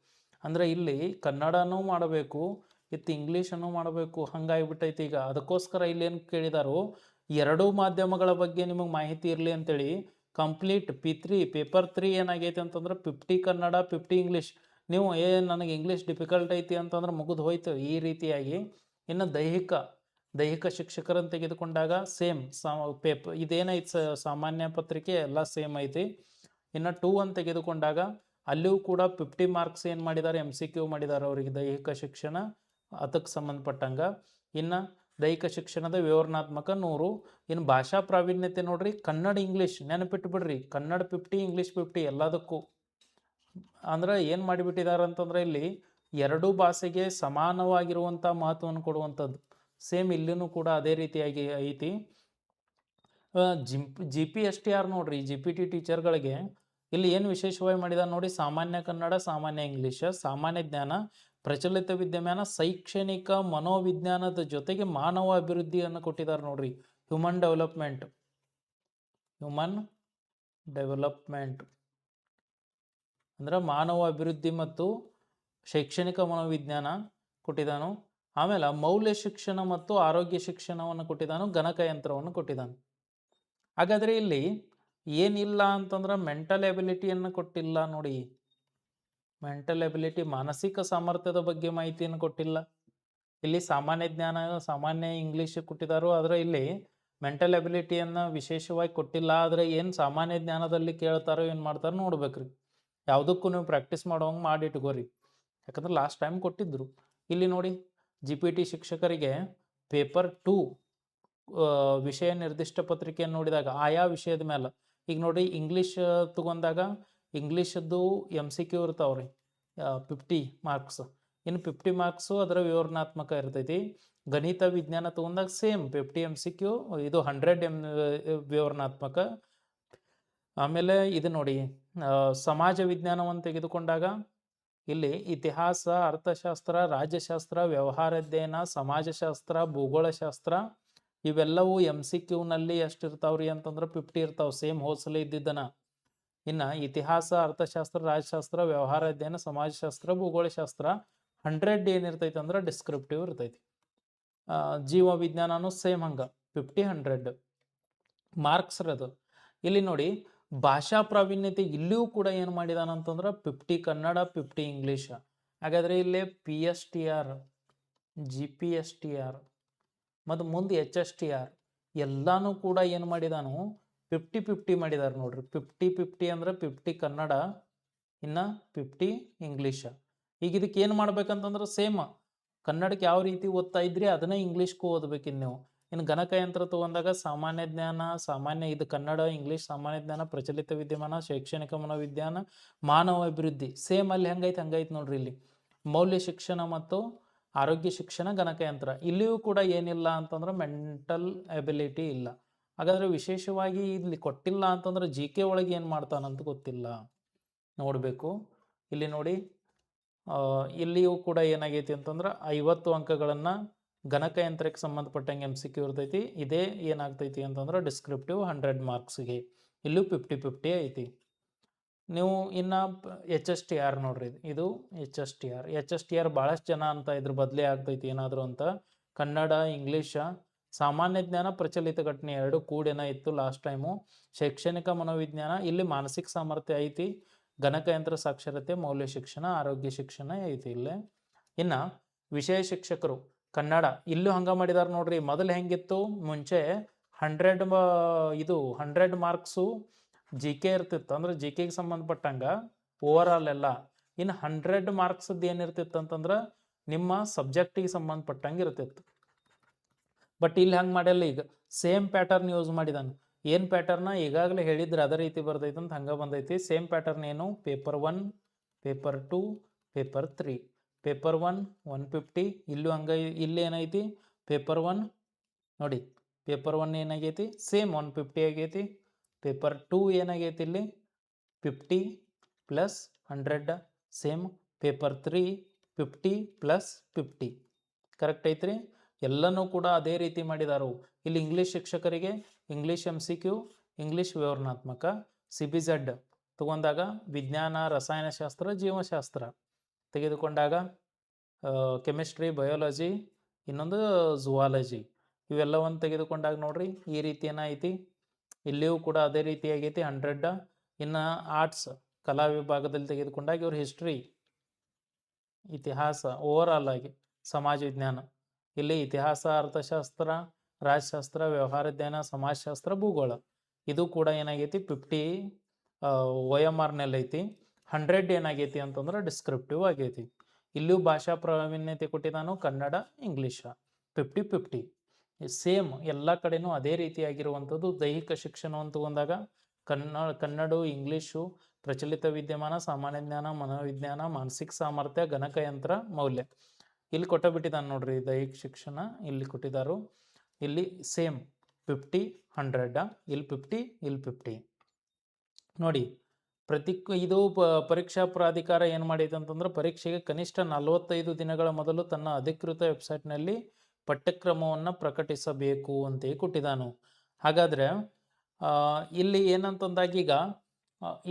ಅಂದರೆ ಇಲ್ಲಿ ಕನ್ನಡನೂ ಮಾಡಬೇಕು, ಇತ್ತು ಇಂಗ್ಲೀಷನ್ನು ಮಾಡಬೇಕು, ಹಂಗಾಗಿಬಿಟ್ಟೈತಿ ಈಗ. ಅದಕ್ಕೋಸ್ಕರ ಇಲ್ಲೇನು ಕೇಳಿದಾರೋ, 2 ಮಾಧ್ಯಮಗಳ ಬಗ್ಗೆ ನಿಮಗೆ ಮಾಹಿತಿ ಇರಲಿ ಅಂತೇಳಿ ಕಂಪ್ಲೀಟ್ P3 ಪೇಪರ್ 3 ಏನಾಗೈತಿ ಅಂತಂದ್ರೆ 50 ಕನ್ನಡ, 50 ಇಂಗ್ಲೀಷ್. ನೀವು ನನಗೆ ಇಂಗ್ಲೀಷ್ ಡಿಫಿಕಲ್ಟ್ ಐತಿ ಅಂತಂದ್ರೆ ಮುಗಿದು ಹೋಯ್ತು ಈ ರೀತಿಯಾಗಿ. ಇನ್ನು ದೈಹಿಕ ಶಿಕ್ಷಕರನ್ನು ತೆಗೆದುಕೊಂಡಾಗ ಸೇಮ್ ಪೇಪರ್ ಇದೇನೈತಿ, ಸಾಮಾನ್ಯ ಪತ್ರಿಕೆ ಎಲ್ಲ ಸೇಮ್ ಐತಿ. ಇನ್ನು 2 ಅಂತ ತೆಗೆದುಕೊಂಡಾಗ ಅಲ್ಲಿಯೂ ಕೂಡ 50 ಮಾರ್ಕ್ಸ್ ಏನು ಮಾಡಿದ್ದಾರೆ, MCQ ಮಾಡಿದ್ದಾರೆ ಅವರಿಗೆ ದೈಹಿಕ ಶಿಕ್ಷಣ ಅದಕ್ಕೆ ಸಂಬಂಧಪಟ್ಟಂಗ. ಇನ್ನು ದೈಹಿಕ ಶಿಕ್ಷಣದ ವಿವರಣಾತ್ಮಕ 100. ಇನ್ನು ಭಾಷಾ ಪ್ರಾವೀಣ್ಯತೆ ನೋಡ್ರಿ, ಕನ್ನಡ ಇಂಗ್ಲೀಷ್ ನೆನಪಿಟ್ಟು ಬಿಡ್ರಿ, ಕನ್ನಡ 50 ಇಂಗ್ಲೀಷ್ 50 ಎಲ್ಲದಕ್ಕೂ. ಅಂದ್ರೆ ಏನು ಮಾಡಿಬಿಟ್ಟಿದ್ದಾರೆ ಅಂತಂದ್ರೆ ಇಲ್ಲಿ 2 ಭಾಷೆಗೆ ಸಮಾನವಾಗಿರುವಂಥ ಮಹತ್ವವನ್ನು ಕೊಡುವಂಥದ್ದು. ಸೇಮ್ ಇಲ್ಲಿನೂ ಕೂಡ ಅದೇ ರೀತಿಯಾಗಿ ಐತಿ. GPSTR ನೋಡ್ರಿ, GPT ಟೀಚರ್ಗಳಿಗೆ ಇಲ್ಲಿ ಏನು ವಿಶೇಷವಾಗಿ ಮಾಡಿದಾರೆ ನೋಡಿ. ಸಾಮಾನ್ಯ ಕನ್ನಡ, ಸಾಮಾನ್ಯ ಇಂಗ್ಲೀಷ್, ಸಾಮಾನ್ಯ ಜ್ಞಾನ, ಪ್ರಚಲಿತ ವಿದ್ಯಮಾನ, ಶೈಕ್ಷಣಿಕ ಮನೋವಿಜ್ಞಾನದ ಜೊತೆಗೆ ಮಾನವ ಅಭಿವೃದ್ಧಿಯನ್ನು ಕೊಟ್ಟಿದ್ದಾರೆ ನೋಡ್ರಿ. ಹ್ಯೂಮನ್ ಡೆವಲಪ್ಮೆಂಟ್ ಅಂದ್ರೆ ಮಾನವ ಅಭಿವೃದ್ಧಿ ಮತ್ತು ಶೈಕ್ಷಣಿಕ ಮನೋವಿಜ್ಞಾನ ಕೊಟ್ಟಿದ್ದಾನು. ಆಮೇಲೆ ಮೌಲ್ಯ ಶಿಕ್ಷಣ ಮತ್ತು ಆರೋಗ್ಯ ಶಿಕ್ಷಣವನ್ನು ಕೊಟ್ಟಿದ್ದಾನು, ಗಣಕಯಂತ್ರವನ್ನು ಕೊಟ್ಟಿದ್ದಾನು. ಹಾಗಾದರೆ ಇಲ್ಲಿ ಏನಿಲ್ಲ ಅಂತಂದ್ರೆ ಮೆಂಟಲ್ ಎಬಿಲಿಟಿಯನ್ನು ಕೊಟ್ಟಿಲ್ಲ ನೋಡಿ. ಮೆಂಟಲ್ ಎಬಿಲಿಟಿ ಮಾನಸಿಕ ಸಾಮರ್ಥ್ಯದ ಬಗ್ಗೆ ಮಾಹಿತಿಯನ್ನು ಕೊಟ್ಟಿಲ್ಲ. ಇಲ್ಲಿ ಸಾಮಾನ್ಯ ಜ್ಞಾನ, ಸಾಮಾನ್ಯ ಇಂಗ್ಲೀಷ್ ಕೊಟ್ಟಿದ್ದಾರೋ, ಆದರೆ ಇಲ್ಲಿ ಮೆಂಟಲ್ ಎಬಿಲಿಟಿಯನ್ನು ವಿಶೇಷವಾಗಿ ಕೊಟ್ಟಿಲ್ಲ. ಆದರೆ ಏನು ಸಾಮಾನ್ಯ ಜ್ಞಾನದಲ್ಲಿ ಕೇಳ್ತಾರೋ ಏನು ಮಾಡ್ತಾರೋ ನೋಡ್ಬೇಕ್ರಿ. ಯಾವುದಕ್ಕೂ ನೀವು ಪ್ರಾಕ್ಟೀಸ್ ಮಾಡೋಂಗೆ ಮಾಡಿ ಇಟ್ಕೋರಿ, ಯಾಕಂದ್ರೆ ಲಾಸ್ಟ್ ಟೈಮ್ ಕೊಟ್ಟಿದ್ರು. ಇಲ್ಲಿ ನೋಡಿ GPT ಶಿಕ್ಷಕರಿಗೆ ಪೇಪರ್ 2 ವಿಷಯ ನಿರ್ದಿಷ್ಟ ಪತ್ರಿಕೆಯನ್ನು ನೋಡಿದಾಗ ಆಯಾ ವಿಷಯದ ಮೇಲೆ, ಈಗ ನೋಡಿ ಇಂಗ್ಲೀಷ್ ತಗೊಂಡಾಗ ಇಂಗ್ಲೀಷದ್ದು MCQ ಇರ್ತಾವ್ರಿ 50 ಮಾರ್ಕ್ಸ್. ಇನ್ನು 50 ಮಾರ್ಕ್ಸು ಅದರ ವಿವರಣಾತ್ಮಕ ಇರ್ತೈತಿ. ಗಣಿತ ವಿಜ್ಞಾನ ತಗೊಂಡಾಗ ಸೇಮ್ 50 MCQ, ಇದು 100 ವಿವರಣಾತ್ಮಕ. ಆಮೇಲೆ ಇದು ನೋಡಿ ಸಮಾಜ ವಿಜ್ಞಾನವನ್ನು ತೆಗೆದುಕೊಂಡಾಗ ಇಲ್ಲಿ ಇತಿಹಾಸ, ಅರ್ಥಶಾಸ್ತ್ರ, ರಾಜ್ಯಶಾಸ್ತ್ರ, ವ್ಯವಹಾರ ಅಧ್ಯಯನ, ಸಮಾಜಶಾಸ್ತ್ರ, ಭೂಗೋಳಶಾಸ್ತ್ರ ಇವೆಲ್ಲವೂ MCQನಲ್ಲಿ ಎಷ್ಟು ಇರ್ತಾವ್ರಿ ಅಂತಂದ್ರೆ 50 ಇರ್ತಾವೆ, ಸೇಮ್ ಹೋಸಲ ಇದ್ದಿದ್ದನ. ಇನ್ನು ಇತಿಹಾಸ, ಅರ್ಥಶಾಸ್ತ್ರ, ರಾಜ್ಯಶಾಸ್ತ್ರ, ವ್ಯವಹಾರ ಅಧ್ಯಯನ, ಸಮಾಜಶಾಸ್ತ್ರ, ಭೂಗೋಳಶಾಸ್ತ್ರ 100 ಏನಿರ್ತೈತೆ ಅಂದ್ರೆ ಡಿಸ್ಕ್ರಿಪ್ಟಿವ್ ಇರ್ತೈತಿ. ಜೀವ ವಿಜ್ಞಾನನೂ ಸೇಮ್ ಹಂಗೆ 50 100 ಮಾರ್ಕ್ಸ್ ಇರೋದು. ಇಲ್ಲಿ ನೋಡಿ ಭಾಷಾ ಪ್ರಾವೀಣ್ಯತೆ ಇಲ್ಲಿಯೂ ಕೂಡ ಏನು ಮಾಡಿದಾನಂತಂದ್ರೆ 50 ಕನ್ನಡ, 50 ಇಂಗ್ಲೀಷ್. ಹಾಗಾದರೆ ಇಲ್ಲಿ PSTR, GPSTR ಮತ್ತು ಮುಂದೆ HSTR ಎಲ್ಲಾನು ಕೂಡ ಏನು ಮಾಡಿದಾನು 50-50 ಮಾಡಿದಾರೆ ನೋಡ್ರಿ. 50-50 ಅಂದ್ರೆ 50 ಕನ್ನಡ, ಇನ್ನು 50 ಇಂಗ್ಲೀಷ್. ಈಗ ಇದಕ್ಕೆ ಏನು ಮಾಡ್ಬೇಕಂತಂದ್ರೆ ಸೇಮ್ ಕನ್ನಡಕ್ಕೆ ಯಾವ ರೀತಿ ಓದ್ತಾ ಇದ್ರಿ ಅದನ್ನೇ ಇಂಗ್ಲೀಷ್ಗೂ ಓದ್ಬೇಕಿನ್ನು ನೀವು. ಇನ್ನು ಗಣಕಯಂತ್ರ ತಗೊಂಡಾಗ ಸಾಮಾನ್ಯ ಜ್ಞಾನ, ಇದು ಕನ್ನಡ, ಇಂಗ್ಲೀಷ್, ಸಾಮಾನ್ಯ ಜ್ಞಾನ, ಪ್ರಚಲಿತ ವಿದ್ಯಮಾನ, ಶೈಕ್ಷಣಿಕ ಮನೋವಿಜ್ಞಾನ, ಮಾನವ ಅಭಿವೃದ್ಧಿ ಸೇಮ್ ಅಲ್ಲಿ ಹಂಗೈತೆ ನೋಡ್ರಿ. ಇಲ್ಲಿ ಮೌಲ್ಯ ಶಿಕ್ಷಣ ಮತ್ತು ಆರೋಗ್ಯ ಶಿಕ್ಷಣ, ಗಣಕಯಂತ್ರ ಇಲ್ಲಿಯೂ ಕೂಡ ಏನಿಲ್ಲ ಅಂತಂದ್ರೆ ಮೆಂಟಲ್ ಎಬಿಲಿಟಿ ಇಲ್ಲ. ಹಾಗಾದ್ರೆ ವಿಶೇಷವಾಗಿ ಇಲ್ಲಿ ಕೊಟ್ಟಿಲ್ಲ ಅಂತಂದ್ರೆ GK ಒಳಗೆ ಏನು ಮಾಡ್ತಾನಂತ ಗೊತ್ತಿಲ್ಲ, ನೋಡಬೇಕು. ಇಲ್ಲಿ ನೋಡಿ ಇಲ್ಲಿಯೂ ಕೂಡ ಏನಾಗೈತಿ ಅಂತಂದ್ರೆ 50 ಅಂಕಗಳನ್ನು ಗಣಕಯಂತ್ರಕ್ಕೆ ಸಂಬಂಧಪಟ್ಟಂಗೆ MCQ ಇರ್ತೈತಿ. ಇದೇ ಏನಾಗ್ತೈತಿ ಅಂತಂದ್ರೆ ಡಿಸ್ಕ್ರಿಪ್ಟಿವ್ 100 ಮಾರ್ಕ್ಸ್ಗೆ. ಇಲ್ಲೂ 50-50 ಐತಿ. ನೀವು ಇನ್ನು HSTR ನೋಡ್ರಿ, ಇದು HSTR ಭಾಳಷ್ಟು ಜನ ಅಂತ ಇದ್ರ ಬದಲೇ ಆಗ್ತೈತಿ ಏನಾದರೂ ಅಂತ. ಕನ್ನಡ, ಇಂಗ್ಲೀಷ, ಸಾಮಾನ್ಯ ಜ್ಞಾನ, ಪ್ರಚಲಿತ ಘಟನೆ 2 ಕೂಡೇನ ಇತ್ತು ಲಾಸ್ಟ್ ಟೈಮು. ಶೈಕ್ಷಣಿಕ ಮನೋವಿಜ್ಞಾನ, ಇಲ್ಲಿ ಮಾನಸಿಕ ಸಾಮರ್ಥ್ಯ ಐತಿ. ಗಣಕಯಂತ್ರ ಸಾಕ್ಷರತೆ, ಮೌಲ್ಯ ಶಿಕ್ಷಣ, ಆರೋಗ್ಯ ಶಿಕ್ಷಣ ಐತಿ ಇಲ್ಲೇ. ಇನ್ನು ವಿಷಯ ಶಿಕ್ಷಕರು ಕನ್ನಡ ಇಲ್ಲೂ ಹಂಗೆ ಮಾಡಿದಾರೆ ನೋಡ್ರಿ. ಮೊದಲು ಹೆಂಗಿತ್ತು, ಮುಂಚೆ 100 ಮಾರ್ಕ್ಸು GK ಇರ್ತಿತ್ತು, ಅಂದ್ರೆ GKಗೆ ಸಂಬಂಧಪಟ್ಟಂಗೆ ಓವರ್ ಆಲ್ ಎಲ್ಲ. ಇನ್ನು 100 ಮಾರ್ಕ್ಸದ್ದು ಏನಿರ್ತಿತ್ತು ಅಂತಂದ್ರೆ ನಿಮ್ಮ ಸಬ್ಜೆಕ್ಟಿಗೆ ಸಂಬಂಧಪಟ್ಟಂಗೆ ಇರ್ತಿತ್ತು. ಬಟ್ ಇಲ್ಲಿ ಹಂಗೆ ಮಾಡಲ್ಲ. ಈಗ ಸೇಮ್ ಪ್ಯಾಟರ್ನ್ ಯೂಸ್ ಮಾಡಿದಾನೆ. ಏನು ಪ್ಯಾಟರ್ನ ಈಗಾಗಲೇ ಹೇಳಿದ್ರೆ ಅದೇ ರೀತಿ ಬರ್ತೈತೆ ಅಂತ ಹಂಗೆ ಬಂದೈತಿ. ಸೇಮ್ ಪ್ಯಾಟರ್ನ್ ಏನು, ಪೇಪರ್ 1, ಪೇಪರ್ 2, ಪೇಪರ್ 3. ಪೇಪರ್ 1 150, ಇಲ್ಲೂ ಹಂಗೆ. ಇಲ್ಲಿ ಏನೈತಿ ಪೇಪರ್ 1 ನೋಡಿ, ಪೇಪರ್ 1 ಏನಾಗೈತಿ ಸೇಮ್ 150 ಆಗೈತಿ. ಪೇಪರ್ 2 ಏನಾಗೈತಿ ಇಲ್ಲಿ 50 + 100 ಸೇಮ್. ಪೇಪರ್ 3 50 + 50 ಕರೆಕ್ಟ್ ಐತ್ರಿ. ಎಲ್ಲನೂ ಕೂಡ ಅದೇ ರೀತಿ ಮಾಡಿದಾರು. ಇಲ್ಲಿ ಇಂಗ್ಲೀಷ್ ಶಿಕ್ಷಕರಿಗೆ ಇಂಗ್ಲೀಷ್ MCQ, ಇಂಗ್ಲೀಷ್ ವಿವರಣಾತ್ಮಕ. CBZ ತಗೊಂಡಾಗ ವಿಜ್ಞಾನ, ರಸಾಯನಶಾಸ್ತ್ರ, ಜೀವಶಾಸ್ತ್ರ ತೆಗೆದುಕೊಂಡಾಗ ಕೆಮಿಸ್ಟ್ರಿ, ಬಯೋಲಜಿ, ಇನ್ನೊಂದು ಝುವಾಲಜಿ ಇವೆಲ್ಲವನ್ನು ತೆಗೆದುಕೊಂಡಾಗ ನೋಡ್ರಿ ಈ ರೀತಿ ಏನೈತಿ. ಇಲ್ಲಿಯೂ ಕೂಡ ಅದೇ ರೀತಿ ಆಗೈತಿ 100. ಇನ್ನು ಆರ್ಟ್ಸ್ ಕಲಾ ವಿಭಾಗದಲ್ಲಿ ತೆಗೆದುಕೊಂಡಾಗ ಇವ್ರು ಹಿಸ್ಟ್ರಿ, ಇತಿಹಾಸ ಓವರ್ ಆಲ್ ಆಗಿ, ಸಮಾಜ ವಿಜ್ಞಾನ ಇಲ್ಲಿ ಇತಿಹಾಸ, ಅರ್ಥಶಾಸ್ತ್ರ, ರಾಜ್ಯಶಾಸ್ತ್ರ, ವ್ಯವಹಾರ ಅಧ್ಯಯನ, ಸಮಾಜಶಾಸ್ತ್ರ, ಭೂಗೋಳ ಇದು ಕೂಡ ಏನಾಗೈತಿ 50 OMRನಲ್ಲಿ ಐತಿ. 100 ಏನಾಗೈತಿ ಅಂತಂದ್ರೆ ಡಿಸ್ಕ್ರಿಪ್ಟಿವ್ ಆಗೈತಿ. ಇಲ್ಲಿಯೂ ಭಾಷಾ ಪ್ರಾವೀಣ್ಯತೆ ಕೊಟ್ಟಿದ್ದಾನು, ಕನ್ನಡ, ಇಂಗ್ಲೀಷ 50-50 ಸೇಮ್ ಎಲ್ಲ ಕಡೆನೂ ಅದೇ ರೀತಿಯಾಗಿರುವಂಥದ್ದು. ದೈಹಿಕ ಶಿಕ್ಷಣವನ್ನು ತಗೊಂಡಾಗ ಕನ್ನಡ, ಇಂಗ್ಲೀಷು, ಪ್ರಚಲಿತ ವಿದ್ಯಮಾನ, ಸಾಮಾನ್ಯ ಜ್ಞಾನ, ಮನೋವಿಜ್ಞಾನ, ಮಾನಸಿಕ ಸಾಮರ್ಥ್ಯ, ಗಣಕಯಂತ್ರ, ಮೌಲ್ಯ ಇಲ್ಲಿ ಕೊಟ್ಟಬಿಟ್ಟಿದ್ದಾನೆ ನೋಡ್ರಿ. ದೈಹಿಕ ಶಿಕ್ಷಣ ಇಲ್ಲಿ ಕೊಟ್ಟಿದ್ದಾರು. ಇಲ್ಲಿ ಸೇಮ್ 50-100, ಇಲ್ಲಿ 50, ಇಲ್ಲಿ 50 ನೋಡಿ. ಇದು ಪರೀಕ್ಷಾ ಪ್ರಾಧಿಕಾರ ಏನು ಮಾಡೈತೆ ಅಂತಂದ್ರೆ ಪರೀಕ್ಷೆಗೆ ಕನಿಷ್ಠ 45 ದಿನಗಳ ಮೊದಲು ತನ್ನ ಅಧಿಕೃತ ವೆಬ್ಸೈಟ್ನಲ್ಲಿ ಪಠ್ಯಕ್ರಮವನ್ನು ಪ್ರಕಟಿಸಬೇಕು ಅಂತೇಳಿ ಕೊಟ್ಟಿದ್ದಾನು. ಹಾಗಾದರೆ ಇಲ್ಲಿ ಏನಂತಂದಾಗ ಈಗ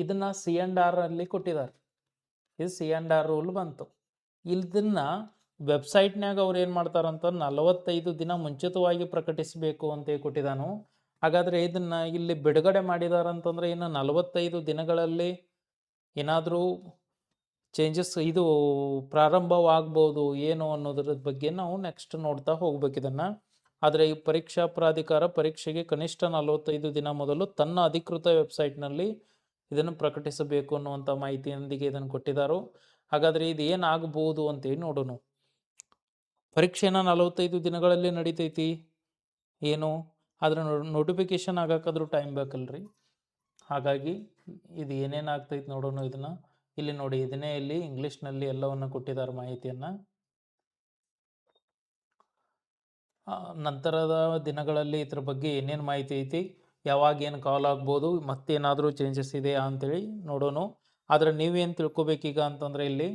ಇದನ್ನ C&R ಅಲ್ಲಿ ಕೊಟ್ಟಿದ್ದಾರೆ. ಇದು C&R ರೂಲ್ ಬಂತು. ಇದನ್ನ ವೆಬ್ಸೈಟ್ನಾಗ ಅವ್ರು ಏನು ಮಾಡ್ತಾರಂತ 45 ದಿನ ಮುಂಚಿತವಾಗಿ ಪ್ರಕಟಿಸಬೇಕು ಅಂತ ಕೊಟ್ಟಿದ್ದಾನು. ಹಾಗಾದರೆ ಇದನ್ನ ಇಲ್ಲಿ ಬಿಡುಗಡೆ ಮಾಡಿದಾರಂತಂದ್ರೆ ಇನ್ನು 45 ದಿನಗಳಲ್ಲಿ ಏನಾದರೂ ಚೇಂಜಸ್ ಇದು ಪ್ರಾರಂಭವಾಗ್ಬೋದು ಏನು ಅನ್ನೋದ್ರ ಬಗ್ಗೆ ನಾವು ನೆಕ್ಸ್ಟ್ ನೋಡ್ತಾ ಹೋಗ್ಬೇಕು ಇದನ್ನು. ಆದರೆ ಈ ಪರೀಕ್ಷಾ ಪ್ರಾಧಿಕಾರ ಪರೀಕ್ಷೆಗೆ ಕನಿಷ್ಠ 45 ದಿನ ಮೊದಲು ತನ್ನ ಅಧಿಕೃತ ವೆಬ್ಸೈಟ್ನಲ್ಲಿ ಇದನ್ನು ಪ್ರಕಟಿಸಬೇಕು ಅನ್ನುವಂಥ ಮಾಹಿತಿಯೊಂದಿಗೆ ಇದನ್ನು ಕೊಟ್ಟಿದ್ದಾರೋ. ಹಾಗಾದರೆ ಇದು ಏನಾಗಬಹುದು ಅಂತೇಳಿ ನೋಡೋಣ. ಪರೀಕ್ಷೆನ 45 ದಿನಗಳಲ್ಲಿ ನಡೀತೈತಿ ಏನು, ಆದರೆ ನೋಟಿಫಿಕೇಶನ್ ಆಗಕ್ಕಾದ್ರೂ ಟೈಮ್ ಬೇಕಲ್ರಿ. ಹಾಗಾಗಿ ಇದು ಏನೇನಾಗ್ತೈತಿ ನೋಡೋಣ. ಇದನ್ನು ಇಲ್ಲಿ ನೋಡಿ, ಇದನ್ನೇ ಇಲ್ಲಿ ಇಂಗ್ಲೀಷ್ನಲ್ಲಿ ಎಲ್ಲವನ್ನು ಕೊಟ್ಟಿದ್ದಾರೆ ಮಾಹಿತಿಯನ್ನು. ನಂತರದ ದಿನಗಳಲ್ಲಿ ಇದ್ರ ಬಗ್ಗೆ ಏನೇನು ಮಾಹಿತಿ ಐತಿ, ಯಾವಾಗ ಏನು ಕಾಲ್ ಆಗ್ಬೋದು, ಮತ್ತೇನಾದರೂ ಚೇಂಜಸ್ ಇದೆಯಾ ಅಂತೇಳಿ ನೋಡೋಣ. ಆದರೆ ನೀವೇನು ತಿಳ್ಕೊಬೇಕೀಗ ಅಂತಂದರೆ ಇಲ್ಲಿ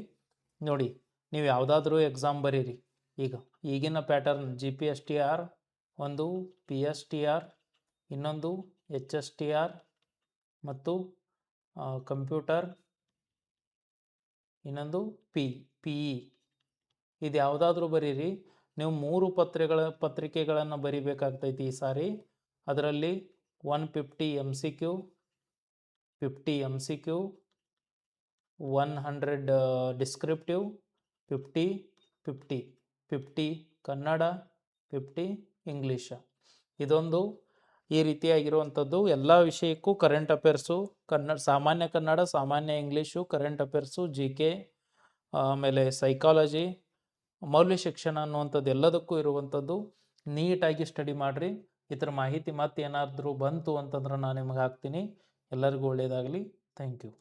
ನೋಡಿ, ನೀವು ಯಾವುದಾದ್ರೂ ಎಕ್ಸಾಮ್ ಬರೀರಿ. ಈಗಿನ ಪ್ಯಾಟರ್ನ್ GPSTR, ಒಂದು PSTR, ಇನ್ನೊಂದು HSTR ಮತ್ತು ಕಂಪ್ಯೂಟರ್, ಇನ್ನೊಂದು PE. ಇದು ಯಾವುದಾದ್ರೂ ಬರೀರಿ. ನೀವು 3 ಪತ್ರಿಕೆಗಳನ್ನು ಬರಿಬೇಕಾಗ್ತೈತಿ ಈ ಸಾರಿ. ಅದರಲ್ಲಿ 150 MCQ, 50 MCQ, 100 descriptive, 50 Kannada, 50 English. ಇದೊಂದು ಈ ರೀತಿಯಾಗಿರುವಂಥದ್ದು. ಎಲ್ಲ ವಿಷಯಕ್ಕೂ ಕರೆಂಟ್ ಅಫೇರ್ಸು, ಸಾಮಾನ್ಯ ಕನ್ನಡ, ಸಾಮಾನ್ಯ ಇಂಗ್ಲೀಷು, ಕರೆಂಟ್ ಅಫೇರ್ಸು, GK, ಆಮೇಲೆ ಸೈಕಾಲಜಿ, ಮೌಲ್ಯ ಶಿಕ್ಷಣ ಅನ್ನುವಂಥದ್ದು ಎಲ್ಲದಕ್ಕೂ ಇರುವಂಥದ್ದು. ನೀಟಾಗಿ ಸ್ಟಡಿ ಮಾಡಿರಿ. ಇದರ ಮಾಹಿತಿ ಮತ್ತೆ ಏನಾದರೂ ಬಂತು ಅಂತಂದ್ರೆ ನಾನು ನಿಮಗೆ ಹಾಕ್ತೀನಿ. ಎಲ್ಲರಿಗೂ ಒಳ್ಳೆಯದಾಗಲಿ. Thank you.